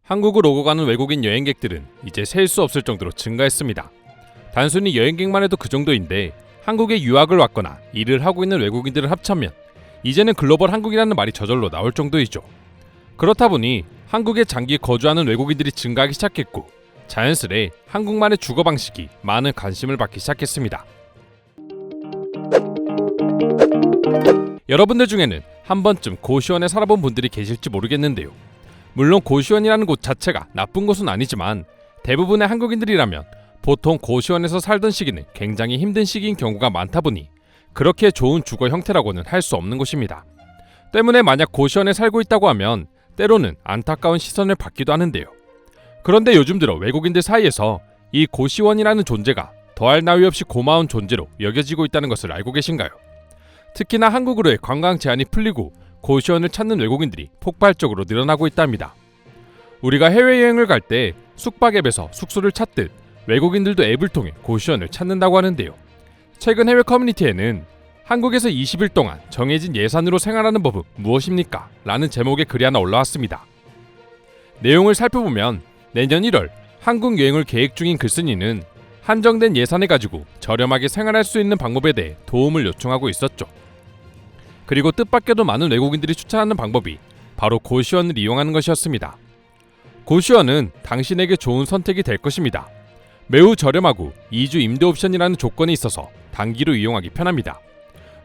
한국으로 오고 가는 외국인 여행객들은 이제 셀 수 없을 정도로 증가했습니다. 단순히 여행객만 해도 그 정도인데 한국에 유학을 왔거나 일을 하고 있는 외국인들을 합치면 이제는 글로벌 한국이라는 말이 저절로 나올 정도이죠. 그렇다 보니 한국에 장기 거주하는 외국인들이 증가하기 시작했고 자연스레 한국만의 주거 방식이 많은 관심을 받기 시작했습니다. 여러분들 중에는 한 번쯤 고시원에 살아본 분들이 계실지 모르겠는데요. 물론 고시원이라는 곳 자체가 나쁜 곳은 아니지만 대부분의 한국인들이라면 보통 고시원에서 살던 시기는 굉장히 힘든 시기인 경우가 많다 보니 그렇게 좋은 주거 형태라고는 할 수 없는 곳입니다. 때문에 만약 고시원에 살고 있다고 하면 때로는 안타까운 시선을 받기도 하는데요. 그런데 요즘 들어 외국인들 사이에서 이 고시원이라는 존재가 더할 나위 없이 고마운 존재로 여겨지고 있다는 것을 알고 계신가요? 특히나 한국으로의 관광 제한이 풀리고 고시원을 찾는 외국인들이 폭발적으로 늘어나고 있답니다. 우리가 해외여행을 갈 때 숙박 앱에서 숙소를 찾듯 외국인들도 앱을 통해 고시원을 찾는다고 하는데요. 최근 해외 커뮤니티에는 한국에서 20일 동안 정해진 예산으로 생활하는 법은 무엇입니까? 라는 제목의 글이 하나 올라왔습니다. 내용을 살펴보면 내년 1월 한국 여행을 계획 중인 글쓴이는 한정된 예산을 가지고 저렴하게 생활할 수 있는 방법에 대해 도움을 요청하고 있었죠. 그리고 뜻밖에도 많은 외국인들이 추천하는 방법이 바로 고시원을 이용하는 것이었습니다. 고시원은 당신에게 좋은 선택이 될 것입니다. 매우 저렴하고 2주 임대 옵션이라는 조건이 있어서 단기로 이용하기 편합니다.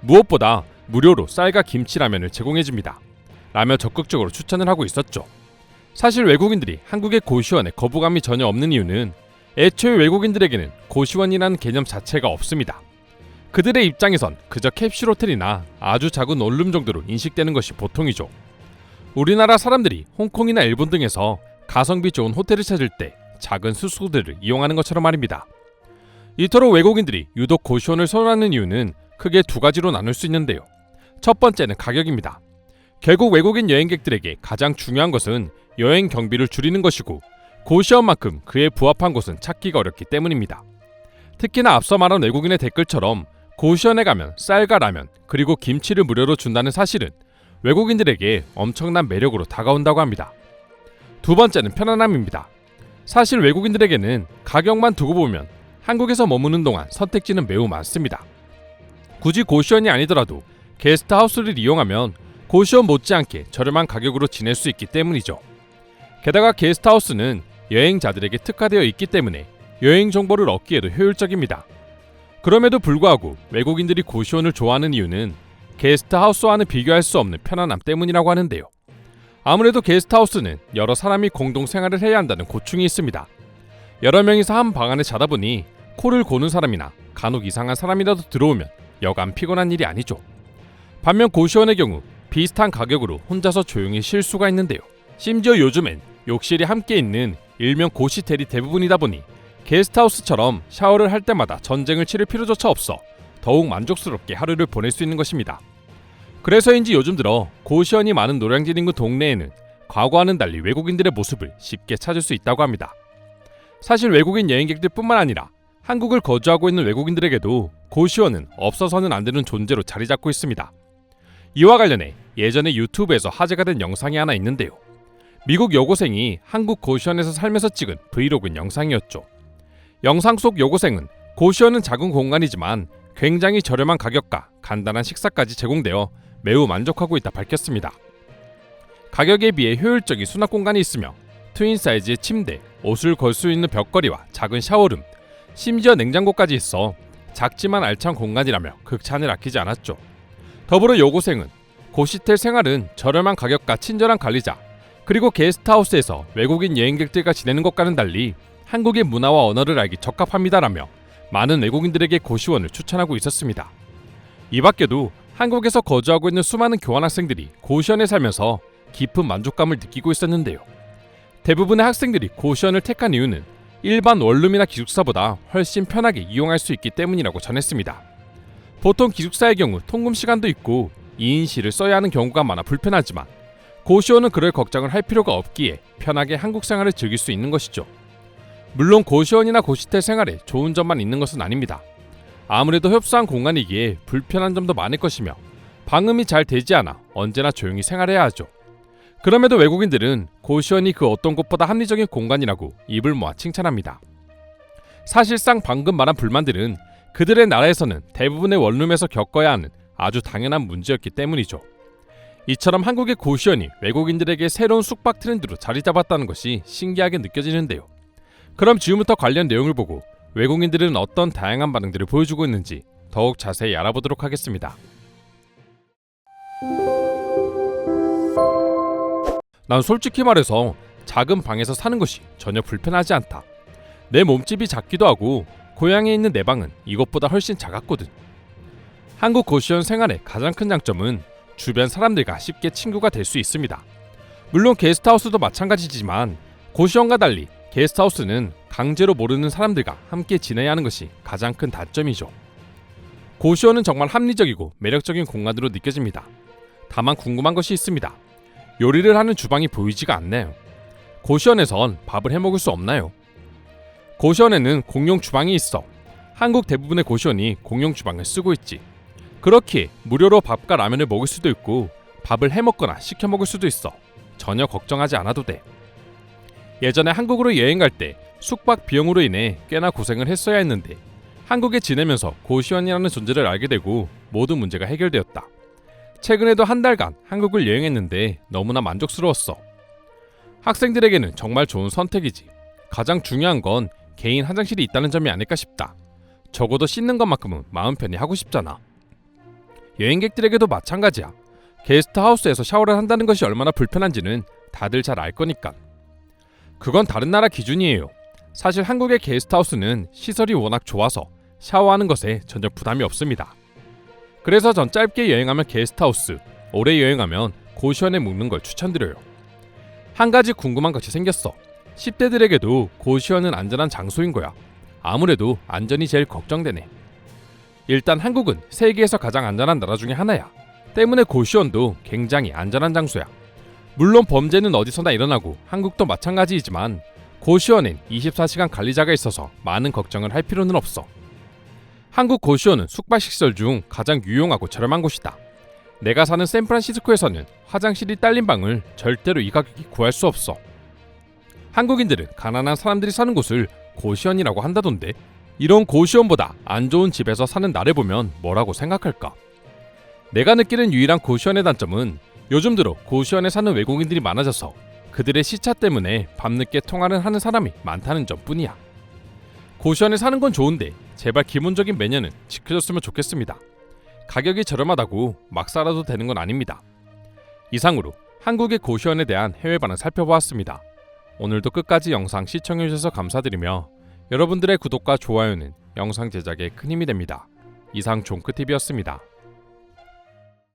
무엇보다 무료로 쌀과 김치라면을 제공해줍니다. 라며 적극적으로 추천을 하고 있었죠. 사실 외국인들이 한국의 고시원에 거부감이 전혀 없는 이유는 애초에 외국인들에게는 고시원이라는 개념 자체가 없습니다. 그들의 입장에선 그저 캡슐 호텔이나 아주 작은 원룸 정도로 인식되는 것이 보통이죠. 우리나라 사람들이 홍콩이나 일본 등에서 가성비 좋은 호텔을 찾을 때 작은 숙소들을 이용하는 것처럼 말입니다. 이토록 외국인들이 유독 고시원을 선호하는 이유는 크게 두 가지로 나눌 수 있는데요. 첫 번째는 가격입니다. 결국 외국인 여행객들에게 가장 중요한 것은 여행 경비를 줄이는 것이고 고시원만큼 그에 부합한 곳은 찾기가 어렵기 때문입니다. 특히나 앞서 말한 외국인의 댓글처럼 고시원에 가면 쌀과 라면 그리고 김치를 무료로 준다는 사실은 외국인들에게 엄청난 매력으로 다가온다고 합니다. 두 번째는 편안함입니다. 사실 외국인들에게는 가격만 두고 보면 한국에서 머무는 동안 선택지는 매우 많습니다. 굳이 고시원이 아니더라도 게스트하우스를 이용하면 고시원 못지않게 저렴한 가격으로 지낼 수 있기 때문이죠. 게다가 게스트하우스는 여행자들에게 특화되어 있기 때문에 여행 정보를 얻기에도 효율적입니다. 그럼에도 불구하고 외국인들이 고시원을 좋아하는 이유는 게스트하우스와는 비교할 수 없는 편안함 때문이라고 하는데요. 아무래도 게스트하우스는 여러 사람이 공동 생활을 해야 한다는 고충이 있습니다. 여러 명이서 한 방 안에 자다 보니 코를 고는 사람이나 간혹 이상한 사람이라도 들어오면 여간 피곤한 일이 아니죠. 반면 고시원의 경우 비슷한 가격으로 혼자서 조용히 쉴 수가 있는데요. 심지어 요즘엔 욕실이 함께 있는 일명 고시텔이 대부분이다 보니 게스트하우스처럼 샤워를 할 때마다 전쟁을 치를 필요조차 없어 더욱 만족스럽게 하루를 보낼 수 있는 것입니다. 그래서인지 요즘 들어 고시원이 많은 노량진 인근 동네에는 과거와는 달리 외국인들의 모습을 쉽게 찾을 수 있다고 합니다. 사실 외국인 여행객들 뿐만 아니라 한국을 거주하고 있는 외국인들에게도 고시원은 없어서는 안 되는 존재로 자리 잡고 있습니다. 이와 관련해 예전에 유튜브에서 화제가 된 영상이 하나 있는데요. 미국 여고생이 한국 고시원에서 살면서 찍은 브이로그 영상이었죠. 영상 속 여고생은 고시원은 작은 공간이지만 굉장히 저렴한 가격과 간단한 식사까지 제공되어 매우 만족하고 있다 밝혔습니다. 가격에 비해 효율적인 수납 공간이 있으며 트윈 사이즈의 침대, 옷을 걸 수 있는 벽걸이와 작은 샤워룸, 심지어 냉장고까지 있어 작지만 알찬 공간이라며 극찬을 아끼지 않았죠. 더불어 여고생은 고시텔 생활은 저렴한 가격과 친절한 관리자, 그리고 게스트하우스에서 외국인 여행객들과 지내는 것과는 달리 한국의 문화와 언어를 알기 적합합니다라며 많은 외국인들에게 고시원을 추천하고 있었습니다. 이 밖에도 한국에서 거주하고 있는 수많은 교환학생들이 고시원에 살면서 깊은 만족감을 느끼고 있었는데요. 대부분의 학생들이 고시원을 택한 이유는 일반 원룸이나 기숙사보다 훨씬 편하게 이용할 수 있기 때문이라고 전했습니다. 보통 기숙사의 경우 통금 시간도 있고 2인실을 써야 하는 경우가 많아 불편하지만 고시원은 그럴 걱정을 할 필요가 없기에 편하게 한국 생활을 즐길 수 있는 것이죠. 물론 고시원이나 고시텔 생활에 좋은 점만 있는 것은 아닙니다. 아무래도 협소한 공간이기에 불편한 점도 많을 것이며 방음이 잘 되지 않아 언제나 조용히 생활해야 하죠. 그럼에도 외국인들은 고시원이 그 어떤 곳보다 합리적인 공간이라고 입을 모아 칭찬합니다. 사실상 방금 말한 불만들은 그들의 나라에서는 대부분의 원룸에서 겪어야 하는 아주 당연한 문제였기 때문이죠. 이처럼 한국의 고시원이 외국인들에게 새로운 숙박 트렌드로 자리 잡았다는 것이 신기하게 느껴지는데요. 그럼 지금부터 관련 내용을 보고 외국인들은 어떤 다양한 반응들을 보여주고 있는지 더욱 자세히 알아보도록 하겠습니다. 난 솔직히 말해서 작은 방에서 사는 것이 전혀 불편하지 않다. 내 몸집이 작기도 하고 고향에 있는 내 방은 이것보다 훨씬 작았거든. 한국 고시원 생활의 가장 큰 장점은 주변 사람들과 쉽게 친구가 될 수 있습니다. 물론 게스트하우스도 마찬가지지만 고시원과 달리 게스트하우스는 강제로 모르는 사람들과 함께 지내야 하는 것이 가장 큰 단점이죠. 고시원은 정말 합리적이고 매력적인 공간으로 느껴집니다. 다만 궁금한 것이 있습니다. 요리를 하는 주방이 보이지가 않네요. 고시원에선 밥을 해먹을 수 없나요? 고시원에는 공용 주방이 있어. 한국 대부분의 고시원이 공용 주방을 쓰고 있지. 그렇기에 무료로 밥과 라면을 먹을 수도 있고 밥을 해먹거나 시켜 먹을 수도 있어. 전혀 걱정하지 않아도 돼. 예전에 한국으로 여행 갈 때 숙박 비용으로 인해 꽤나 고생을 했어야 했는데 한국에 지내면서 고시원이라는 존재를 알게 되고 모든 문제가 해결되었다. 최근에도 한 달간 한국을 여행했는데 너무나 만족스러웠어. 학생들에게는 정말 좋은 선택이지. 가장 중요한 건 개인 화장실이 있다는 점이 아닐까 싶다. 적어도 씻는 것만큼은 마음 편히 하고 싶잖아. 여행객들에게도 마찬가지야. 게스트하우스에서 샤워를 한다는 것이 얼마나 불편한지는 다들 잘 알 거니까. 그건 다른 나라 기준이에요. 사실 한국의 게스트하우스는 시설이 워낙 좋아서 샤워하는 것에 전혀 부담이 없습니다. 그래서 전 짧게 여행하면 게스트하우스, 오래 여행하면 고시원에 묵는 걸 추천드려요. 한 가지 궁금한 것이 생겼어. 10대들에게도 고시원은 안전한 장소인 거야. 아무래도 안전이 제일 걱정되네. 일단 한국은 세계에서 가장 안전한 나라 중에 하나야. 때문에 고시원도 굉장히 안전한 장소야. 물론 범죄는 어디서나 일어나고 한국도 마찬가지이지만 고시원엔 24시간 관리자가 있어서 많은 걱정을 할 필요는 없어. 한국 고시원은 숙박시설 중 가장 유용하고 저렴한 곳이다. 내가 사는 샌프란시스코에서는 화장실이 딸린 방을 절대로 이 가격에 구할 수 없어. 한국인들은 가난한 사람들이 사는 곳을 고시원이라고 한다던데 이런 고시원보다 안 좋은 집에서 사는 나를 보면 뭐라고 생각할까? 내가 느끼는 유일한 고시원의 단점은 요즘 들어 고시원에 사는 외국인들이 많아져서 그들의 시차 때문에 밤늦게 통화를 하는 사람이 많다는 점뿐이야. 고시원에 사는 건 좋은데 제발 기본적인 매너는 지켜줬으면 좋겠습니다. 가격이 저렴하다고 막 살아도 되는 건 아닙니다. 이상으로 한국의 고시원에 대한 해외 반응 살펴보았습니다. 오늘도 끝까지 영상 시청해주셔서 감사드리며 여러분들의 구독과 좋아요는 영상 제작에 큰 힘이 됩니다. 이상 종크TV였습니다.